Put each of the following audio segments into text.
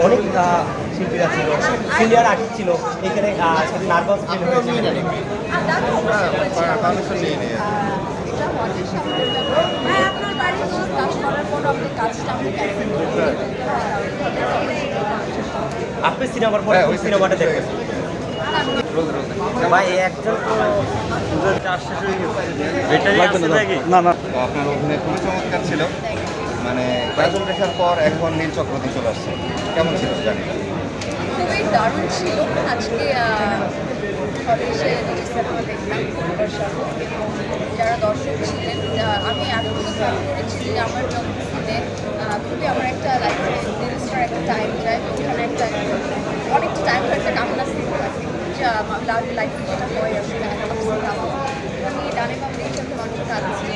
অনেক শিল্পীরা ছিল, সিনিয়র আর্টিস্ট ছিল, এখানে নার্ভাস ফিল হয়েছে। আপনি সিনেমার পরে ওই সিনেমাটা দেখবেন ভাই? একজন তো না না, আপনার অভিনয় খুবই চমৎকার ছিল। মানে কাজল রেখার পর এখন নীল চক্রবর্তী চলে আসছে, কেমন ছিল জানি না? খুবই দারুণ ছিল। আজকে হলে এসে সিনেমা দেখলাম পরিবার সাথে। যারা দর্শক ছিলেন, আমি এতটুকু ফোন করেছি যে আমার জন্মদিনে খুবই আমার একটা লাইফে নির্দিষ্ট একটা টাইম যায়, ওখানে একটা অনেকটা টাইম একটা কামনা সিন থাকে যা লাইফে যেটা হয় আসলে আমি ডানে বামে এই সাথে মানুষ কাঁদছি,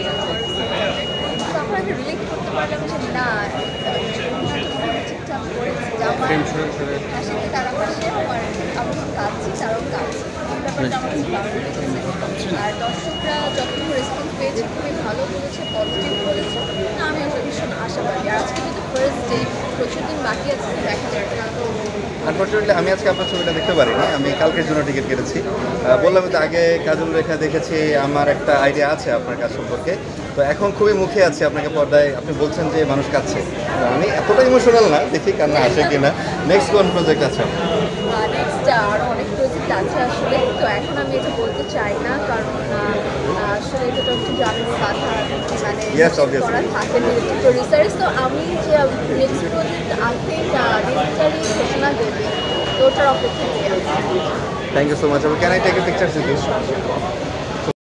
তখন আমি রিলেট করতে পারলাম যে না ঠিকঠাক করেছি যে আমার হাসিতে তারা পাশে আমার আমি কাঁদছি, তারাও কাঁদছি, এই ব্যাপারটা আমার খুব ভালো লেগেছে। আর দর্শকরা যতটুকু রেসপন্স পেয়েছে খুবই ভালো বলেছে, পজিটিভ বলেছে। না আমি আসলে ভীষণ আশাবাদী। আর আজকে কিন্তু ফার্স্ট ডে, প্রচুর দিন বাকি আছে দেখা যায়। আনফর্চুনেটলি আমি আজকে আপনার ছবিটা দেখতে পারিনি, আমি কালকের জন্য টিকিট কেটেছি। বললাম তো আগে কাজল রেখা দেখেছি, আমার একটা আইডিয়া আছে আপনার কাজ সম্পর্কে। তো এখন খুবই মুখে আছে আপনাকে পর্দায়, আপনি বলছেন যে মানুষ কাঁদছে, আমি এতটা ইমোশনাল না, দেখি কান্না আসে কিনা। নেক্সট কোন প্রজেক্ট আছে? নেক্সট আরও অনেক প্রজেক্ট আছে আসলে, তো এখন আমি এটা বলতে চাই না, কারণ আসলে এটা তো একটু জামিন বাধা মানে করা থাকে প্রডিউসার্স। তো আমি যে নেক্সট প্রজেক্ট আজকে ডিজিটালি ঘোষণা দেবে, তো ওটার অপেক্ষা নিয়ে আছে। Thank you so much. Can I take a picture with you?